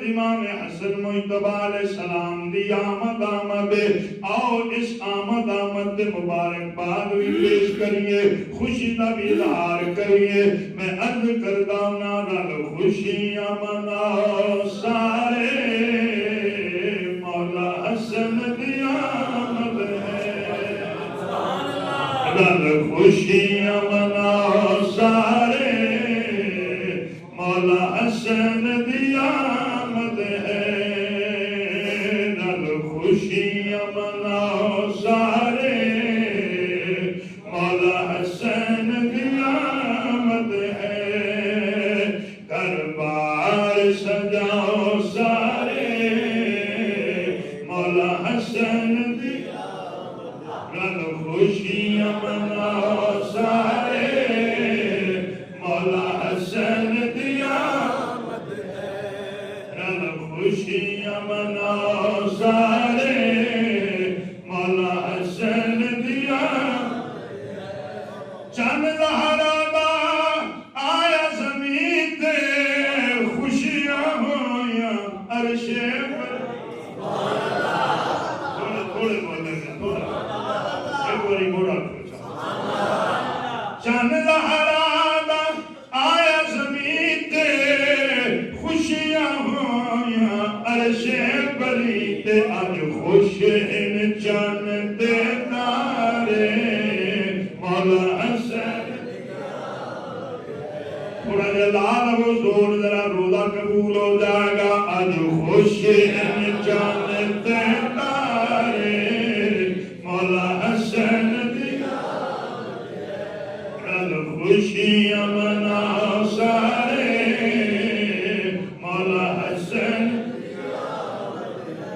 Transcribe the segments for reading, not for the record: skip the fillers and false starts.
امام حسن مجتبی علیہ السلام دی آمد آؤ اس آمد مبارک باد بھی پیش کریے خوشی دا بھی اظہار کریے میں عرض کردہ نال خوشیاں مناؤ سارے مولا حسن دی آمد ہے نال خوشیاں مناؤ سارے مولا حسن دی آمد ہے نال خوشیاں مناؤ سارے مولا حسن دی آمد ہے دربار سجاؤ سارے مولا حسن دی نال خوشیاں مناؤ سارے مولا حسن دی آمد ہے نال خوشیاں مناؤ سارے مولا حسن دی آمد ہے چند زہرا دا آیا زمین تے خوشیاں ہویاں عرش پر تھوڑے بولے گا تھوڑا ایک باری بوڑا چند زہرا دا آیا زمین تے خوشیاں ہویاں عرش بری تے آج خوش ان چند تے تارے مولا حسن تھوڑا جلال وہ زور ذرا روزہ قبول ہو جائے گا آج خوش ان چند تے تارے مولا حسن دی نال خوشیاں مناؤ سارے مولا حسن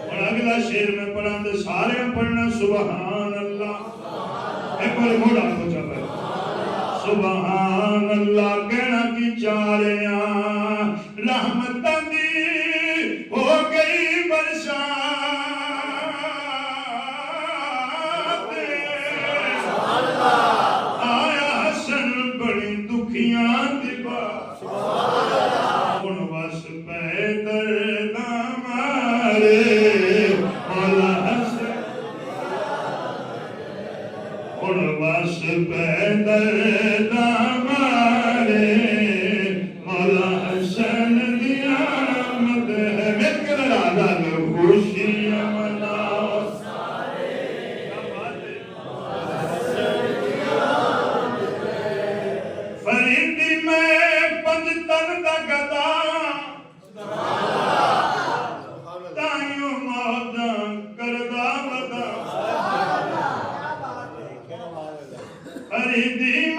اور اگلا شعر میں پڑھاں دے سارے پڑھنا سبحان اللہ ایک بار موڑا کو چاہتا ہے سبحان اللہ کہنا کی چاریاں رحمتاں دی ہو گئی برسات آیا حسن بڑی دکھیاں دی بات ان وس پہ درد ہمارے مولا حسن ان وس پہ درد ہمارے مولا حسن دی آمد ہے مکر نال خوشیاں مناؤ فریدی میں پنجتن دا گدا تائیوں موجاں کردہ ودا فریدی